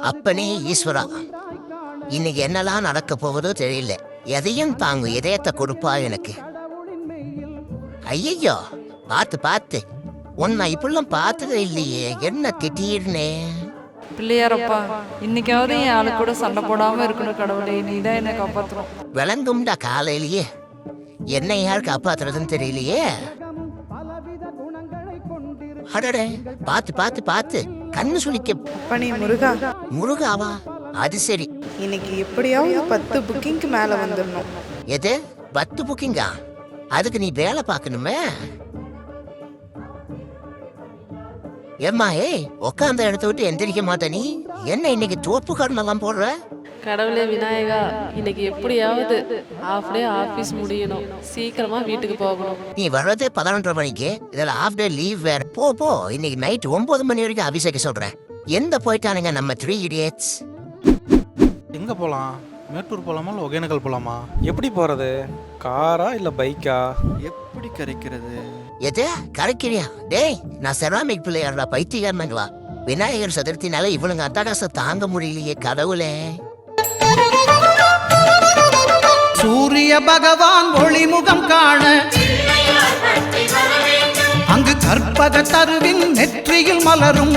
அப்பனே ஈஸ்வரா, இன்னைக்கு என்னெல்லாம் நடக்க போவதோ தெரியல. எதையும் தாங்கு இதயத்தை கொடுப்பா எனக்கு. ஐயோ, பார்த்து பார்த்து, உன்னை இப்பெல்லாம் பார்த்ததே இல்லையே, என்ன திடீர்னு. பிள்ளையாரப்பா, இன்னைக்காவது என் ஆளு கூட சண்டை போடாம இருக்கணும் கடவுளே, நீதான் என்ன காப்பாற்றணும். விளங்கும்டா காலையிலேயே, என்ன யார் காப்பாத்துறதுன்னு தெரியலையே. அடடே, பார்த்து பார்த்து பார்த்து, கண்ணு சுளிக்க. அப்பனே முருகா. முருகாவா? அது சரி. இன்னைக்கு எப்படியாவது 10 புக்கிங்க்கு மேல வந்துடணும். எது 10 புக்கிங்கா? அதுக்கு நீ வேலை பார்க்கணுமே. ஏம்மா, உட்காந்த இடத்த விட்டு எந்திரிக்க மாட்ட நீ. என்ன இன்னைக்கு தோப்பு கடனெல்லாம் போடுற? கடவுளே விநாயகா, இன்னைக்கு எப்படியாவது ஹாஃப் டே ஆஃபீஸ் முடியணும், சீக்கிரமா வீட்டுக்கு போகணும். நீ வர்றது 11:30 மணிக்கு, இதில் ஹாஃப் டே லீவ் வேற. போ இன்னைக்கு நைட் 9 மணி வரைக்கும் அபிஷேக சொல்றேன். எந்த போயிட்டானுங்க நம்ம 3 idiots? எங்கே போகலாம்? மேட்டூர் போகலாமா இல்லை ஒகேனக்கல் போகலாமா? எப்படி போகிறது? காரா இல்லை பைக்கா? எப்படி கரைக்கிறது? எது கரைக்கிறியா? டேய், நான் செராமிக் பிள்ளையாரா, பைத்தியக்காரனுங்களா? விநாயகர் சதுர்த்தினால இவனுங்க அட்டகாசம் தாங்க முடியலையே கடவுளே. சூரிய பகவான் ஒளிமுகம் காண அங்கு கற்பக தருவின் நெற்றியில் மலரும்